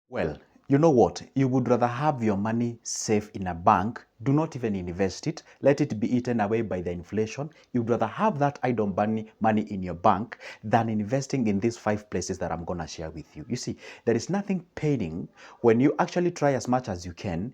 Well, you know what? You would rather have your money safe in a bank, do not even invest it, let it be eaten away by the inflation. You'd rather have that idle money in your bank than investing in these 5 places that I'm going to share with you. You see, there is nothing paining when you actually try as much as you can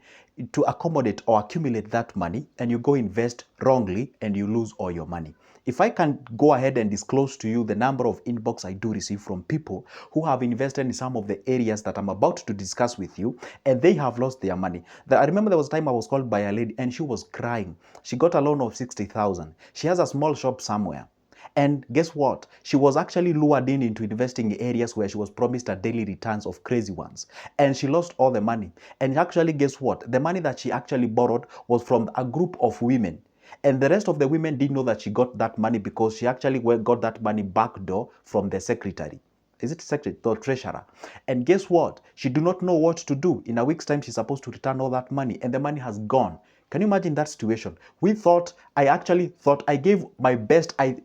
to accommodate or accumulate that money and you go invest wrongly and you lose all your money. If I can go ahead and disclose to you the number of inbox I do receive from people who have invested in some of the areas that I'm about to discuss with you, and they have lost their money. I remember there was a time I was called by a lady and she was crying. She got a loan of 60,000. She has a small shop somewhere. And guess what? She was actually lured into investing in areas where she was promised a daily returns of crazy ones. And she lost all the money. And actually, guess what? The money that she actually borrowed was from a group of women. And the rest of the women didn't know that she got that money because she actually got that money backdoor from the secretary. Is it secretary or treasurer? And guess what? She do not know what to do. In a week's time, she's supposed to return all that money and the money has gone. Can you imagine that situation? I actually thought I gave my best. That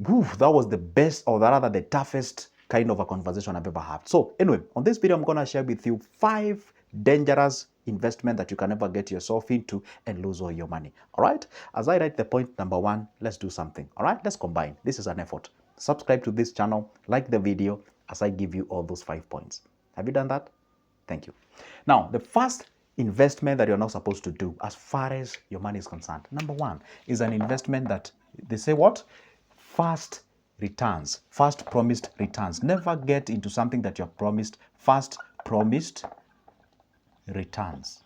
was the best, or rather the toughest kind of a conversation I've ever had. So anyway, on this video, I'm going to share with you 5 dangerous investment that you can never get yourself into and lose all your money. All right. As I write the point number 1, let's do something. All right. Let's combine. This is an effort. Subscribe to this channel, like the video as I give you all those 5 points. Have you done that? Thank you. Now, the first investment that you're not supposed to do as far as your money is concerned, number 1, is an investment that they say what? Fast returns, fast promised returns. Never get into something that you're promised fast promised returns.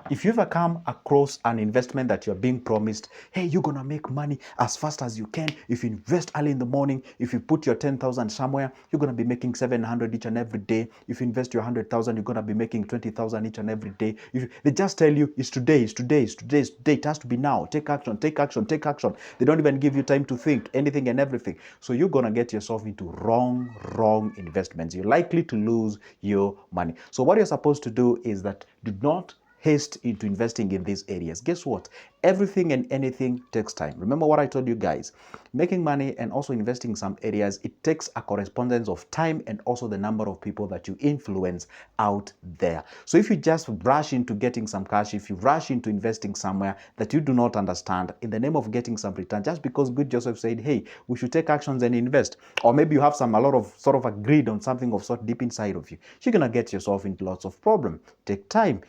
If you ever come across an investment that you're being promised, hey, you're going to make money as fast as you can. If you invest early in the morning, if you put your 10,000 somewhere, you're going to be making 700 each and every day. If you invest your 100,000, you're going to be making 20,000 each and every day. They just tell you it's today, it's today, it's today, it's today. It has to be now. Take action, take action, take action. They don't even give you time to think anything and everything. So you're going to get yourself into wrong investments. You're likely to lose your money. So what you're supposed to do is that do not haste into investing in these areas. Guess what? Everything and anything takes time. Remember what I told you guys. Making money and also investing in some areas, it takes a correspondence of time and also the number of people that you influence out there. So if you just rush into getting some cash, if you rush into investing somewhere that you do not understand in the name of getting some return, just because good Joseph said, hey, we should take actions and invest, or maybe you have a lot of sort of agreed on something of sort deep inside of you, you're going to get yourself into lots of problem. Take time.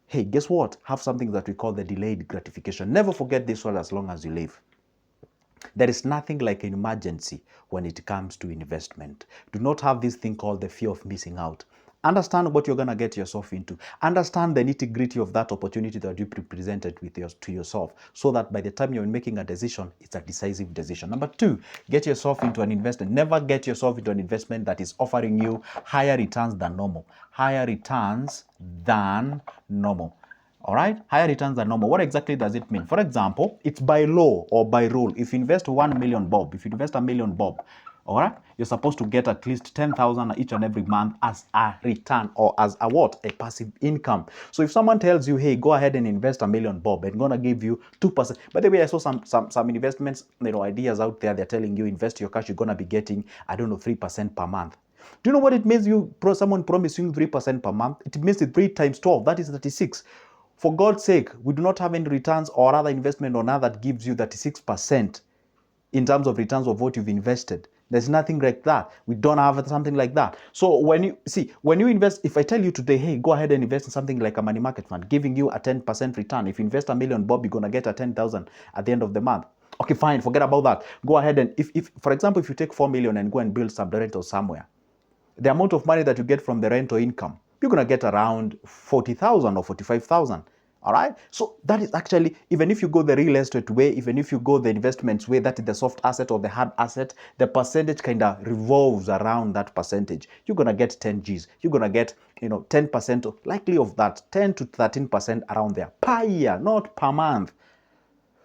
Hey, guess what? Have something that we call the delayed gratification. Never forget this one as long as you live. There is nothing like an emergency when it comes to investment. Do not have this thing called the fear of missing out. Understand what you're going to get yourself into. Understand the nitty-gritty of that opportunity that you presented to yourself, so that by the time you're making a decision, it's a decisive decision. Number 2, get yourself into an investment. Never get yourself into an investment that is offering you higher returns than normal. Higher returns than normal. All right, higher returns than normal. What exactly does it mean? For example, it's by law or by rule. If you invest 1 million bob, if you invest $1 million bob, all right, you're supposed to get at least 10,000 each and every month as a return, or as a what? A passive income. So if someone tells you, hey, go ahead and invest $1 million bob, and gonna give you 2%. By the way, I saw some investments, ideas out there. They're telling you invest your cash, you're gonna be getting, I don't know, 3% per month. Do you know what it means? Someone promising you 3% per month. It means it 3 times 12. That is 36. For God's sake, we do not have any returns or other investment on that gives you 36% in terms of returns of what you've invested. There's nothing like that. We don't have something like that. So when you invest, if I tell you today, hey, go ahead and invest in something like a money market fund, giving you a 10% return. If you invest $1 million bob, you're going to get a 10,000 at the end of the month. Okay, fine, forget about that. Go ahead and, if for example, if you take 4 million and go and build some rental somewhere, the amount of money that you get from the rental income, you're going to get around 40,000 or 45,000. All right. So that is actually, even if you go the real estate way, even if you go the investments way, that is the soft asset or the hard asset, the percentage kind of revolves around that percentage. You're going to get 10 Gs. You're going to get, 10% likely of that, 10 to 13% around there per year, not per month.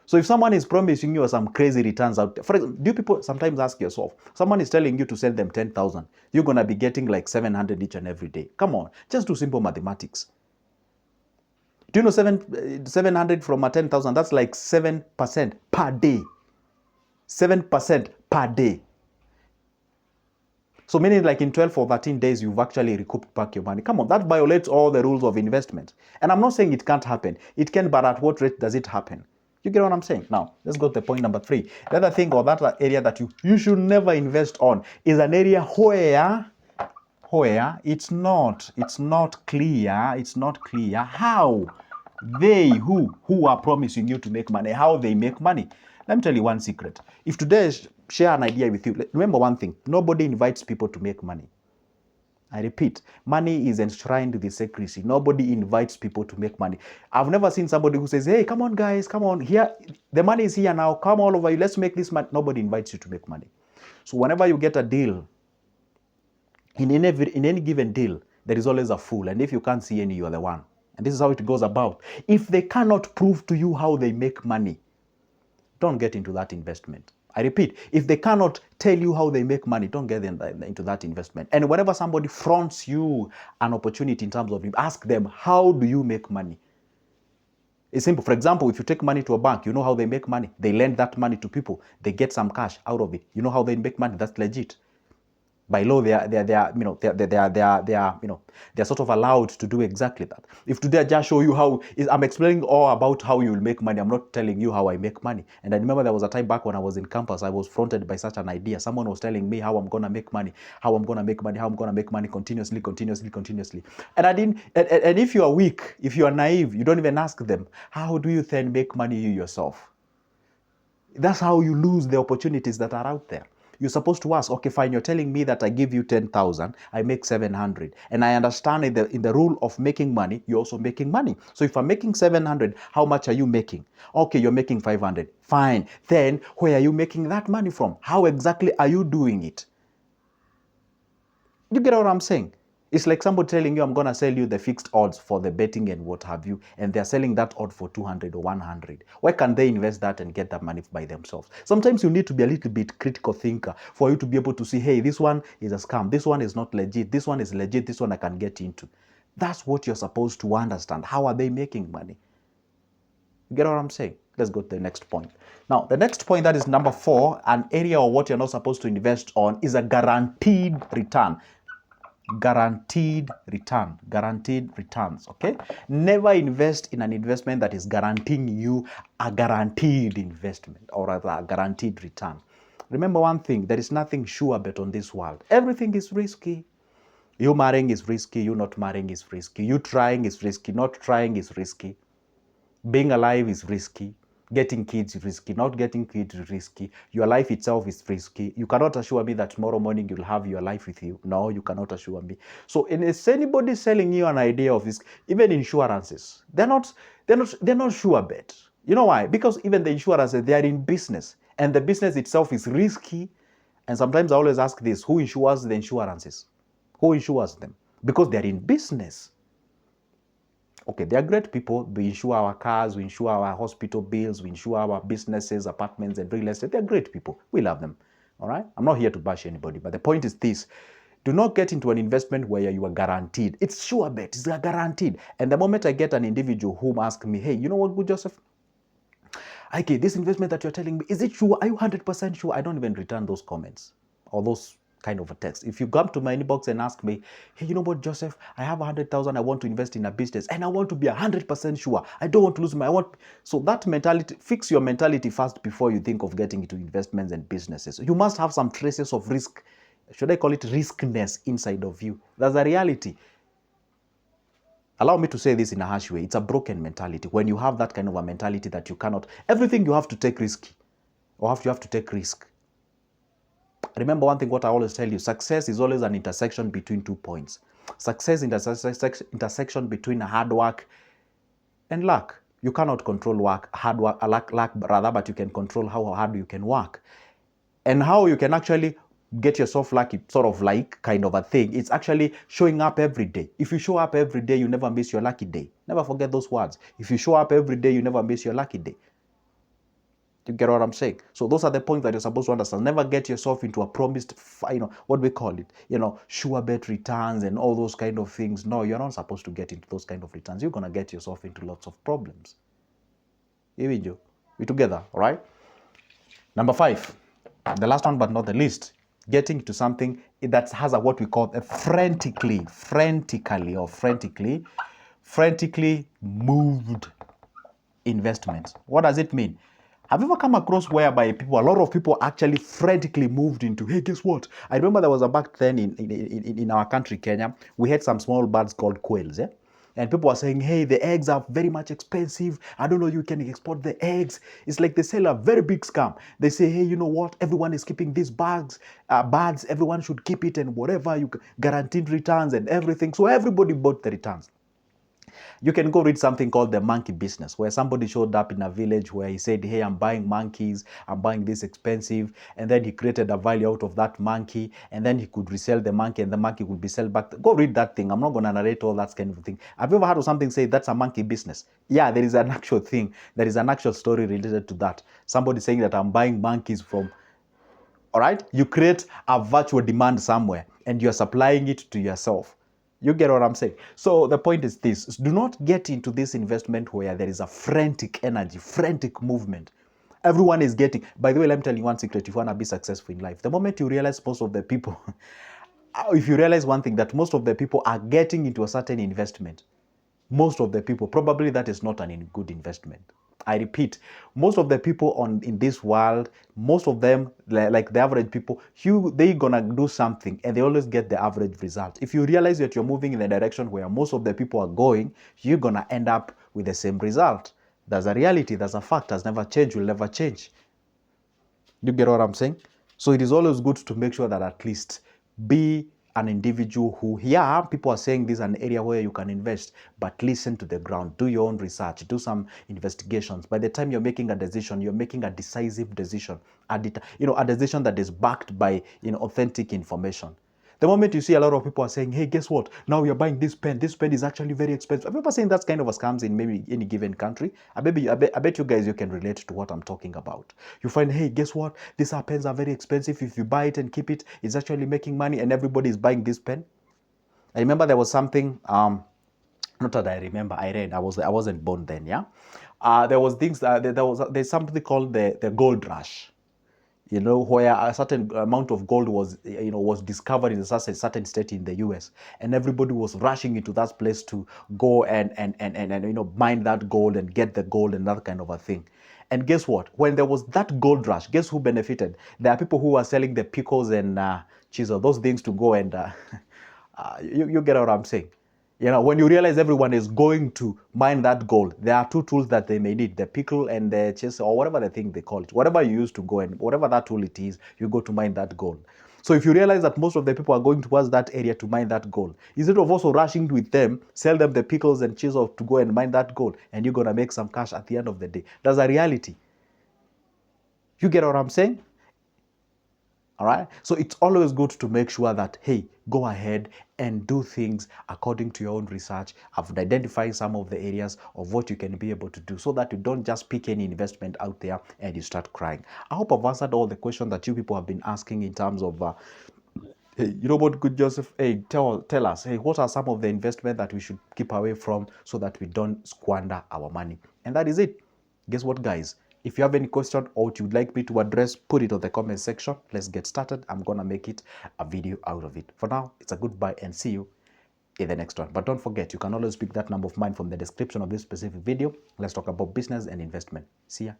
So if someone is promising you some crazy returns out there, for example, do people sometimes ask yourself, someone is telling you to send them 10,000, you're going to be getting like 700 each and every day. Come on, just do simple mathematics. Do you know 700 from a 10,000? That's like 7% per day. 7% per day. So meaning like in 12 or 13 days, you've actually recouped back your money. Come on, that violates all the rules of investment. And I'm not saying it can't happen. It can, but at what rate does it happen? You get what I'm saying? Now, let's go to the point number 3. The other thing, or that area that you should never invest on, is an area where it's not clear how they who are promising you to make money, how they make money. Let me tell you one secret. If today I share an idea with you, remember one thing: nobody invites people to make money. I repeat, money is enshrined with secrecy. Nobody invites people to make money. I've never seen somebody who says, hey, come on guys, come on, here, the money is here now, come all over you, let's make this money. Nobody invites you to make money. So whenever you get a deal, in any given deal, there is always a fool. And if you can't see any, you are the one. And this is how it goes about. If they cannot prove to you how they make money, don't get into that investment. I repeat, if they cannot tell you how they make money, don't get into that investment. And whenever somebody fronts you an opportunity in terms of, ask them, how do you make money? It's simple. For example, if you take money to a bank, you know how they make money. They lend that money to people. They get some cash out of it. You know how they make money. That's legit. By law, they are sort of allowed to do exactly that. If today I just show you how, I'm explaining all about how you will make money. I'm not telling you how I make money. And I remember there was a time back when I was in campus, I was fronted by such an idea. Someone was telling me how I'm gonna make money, how I'm gonna make money continuously. And and if you are weak, if you are naive, you don't even ask them, how do you then make money you yourself? That's how you lose the opportunities that are out there. You're supposed to ask, okay, fine, you're telling me that I give you 10,000, I make 700. And I understand in the rule of making money, you're also making money. So if I'm making 700, how much are you making? Okay, you're making 500. Fine. Then where are you making that money from? How exactly are you doing it? You get what I'm saying? It's like somebody telling you, I'm going to sell you the fixed odds for the betting and what have you, and they're selling that odd for 200 or 100. Why can't they invest that and get that money by themselves? Sometimes you need to be a little bit critical thinker for you to be able to see, hey, this one is a scam, this one is not legit, this one is legit, this one I can get into. That's what you're supposed to understand. How are they making money? You get what I'm saying? Let's go to the next point. Now, the next point, that is number 4, an area of what you're not supposed to invest on is a guaranteed return. Guaranteed returns. Okay, never invest in an investment that is guaranteeing you a guaranteed investment, or rather a guaranteed return. Remember one thing: there is nothing sure bet on this world. Everything is risky. You marrying is risky, you not marrying is risky, you trying is risky, not trying is risky, being alive is risky, getting kids is risky, not getting kids is risky, your life itself is risky. You cannot assure me that tomorrow morning you'll have your life with you. No, you cannot assure me. So is anybody selling you an idea of this? Even insurances, they're not sure bet. You know why? Because even the insurances, they are in business, and the business itself is risky. And sometimes I always ask this: who insures the insurances? Who insures them? Because they're in business. Okay, they are great people. We insure our cars, we insure our hospital bills, we insure our businesses, apartments, and real estate. They're great people. We love them. All right? I'm not here to bash anybody, but the point is this: do not get into an investment where you are guaranteed. It's sure bet. It's guaranteed. And the moment I get an individual who asks me, hey, you know what, good Joseph? Okay, this investment that you're telling me, is it sure? Are you 100% sure? I don't even return those comments or those kind of a text. If you come to my inbox and ask me, hey, you know what, Joseph, I have 100,000, I want to invest in a business, and I want to be 100% sure. I don't want to lose so that mentality, fix your mentality first before you think of getting into investments and businesses. You must have some traces of risk. Should I call it riskness inside of you? That's a reality. Allow me to say this in a harsh way. It's a broken mentality. When you have that kind of a mentality that you cannot, everything you have to take risky, or you have to take risk. Remember one thing, what I always tell you: success is always an intersection between 2 points. Success is intersection between hard work and luck. You cannot control hard work, luck rather, but you can control how hard you can work. And how you can actually get yourself lucky, sort of like kind of a thing. It's actually showing up every day. If you show up every day, you never miss your lucky day. Never forget those words. If you show up every day, you never miss your lucky day. You get what I'm saying? So those are the points that you're supposed to understand. Never get yourself into a promised, what we call it, sure bet returns and all those kind of things. No, you're not supposed to get into those kind of returns. You're going to get yourself into lots of problems. Here we together, all right? Number 5, the last one but not the least, getting to something that has a what we call a frantically moved investments. What does it mean? Have you ever come across whereby a lot of people actually frantically moved into, hey, guess what? I remember there was a back then in our country, Kenya, we had some small birds called quails, eh? And people were saying, hey, the eggs are very much expensive. I don't know, you can export the eggs. It's like they sell a very big scam. They say, hey, you know what? Everyone is keeping these birds. Everyone should keep it and whatever, you guaranteed returns and everything. So everybody bought the returns. You can go read something called The Monkey Business, where somebody showed up in a village where he said, hey, I'm buying monkeys, I'm buying this expensive. And then he created a value out of that monkey. And then he could resell the monkey and the monkey would be sold back. Go read that thing. I'm not going to narrate all that kind of thing. Have you ever heard of something say that's a monkey business? Yeah, there is an actual thing. There is an actual story related to that. Somebody saying that I'm buying monkeys from... All right? You create a virtual demand somewhere and you're supplying it to yourself. You get what I'm saying? So the point is this: do not get into this investment where there is a frantic energy, frantic movement. Everyone is getting... By the way, let me tell you one secret. If you want to be successful in life, the moment you realize most of the people, if you realize one thing, that most of the people are getting into a certain investment, most of the people, probably that is not an good investment. I repeat, most of the people in this world, most of them, like the average people, they gonna do something and they always get the average result. If you realize that you're moving in the direction where most of the people are going, you're gonna end up with the same result. That's a reality, that's a fact, has never changed, will never change. You get what I'm saying? So it is always good to make sure that at least be an individual who, yeah, people are saying this is an area where you can invest, but listen to the ground, do your own research, do some investigations. By the time you're making a decision, you're making a decisive decision, a decision that is backed by authentic information. The moment you see a lot of people are saying, hey, guess what? Now you're buying this pen. This pen is actually very expensive. I've never seen that kind of a scams in maybe any given country. I bet you guys you can relate to what I'm talking about. You find, hey, guess what? These pens are very expensive. If you buy it and keep it, it's actually making money and everybody is buying this pen. I remember there was something, not that I remember, I read. I wasn't born then, yeah? There was things, there's something called the gold rush. Where a certain amount of gold was discovered in a certain state in the US, and everybody was rushing into that place to go and mine that gold and get the gold and that kind of a thing. And guess what? When there was that gold rush, guess who benefited? There are people who were selling the pickles and chisel, those things to go and you get what I'm saying. When you realize everyone is going to mine that gold, there are two tools that they may need, the pickle and the chisel, or whatever the thing they call it. Whatever you use to go and whatever that tool it is, you go to mine that gold. So if you realize that most of the people are going towards that area to mine that gold, instead of also rushing with them, sell them the pickles and chisel to go and mine that gold, and you're going to make some cash at the end of the day. That's a reality. You get what I'm saying? All right. So it's always good to make sure that, hey, go ahead and do things according to your own research of identifying some of the areas of what you can be able to do so that you don't just pick any investment out there and you start crying. I hope I've answered all the questions that you people have been asking in terms of, hey, you know what, good Joseph, hey, tell us, hey, what are some of the investment that we should keep away from so that we don't squander our money? And that is it. Guess what, guys? If you have any question or what you'd like me to address, put it on the comment section. Let's get started. I'm going to make it a video out of it. For now, it's a goodbye and see you in the next one. But don't forget, you can always pick that number of mine from the description of this specific video. Let's talk about business and investment. See ya.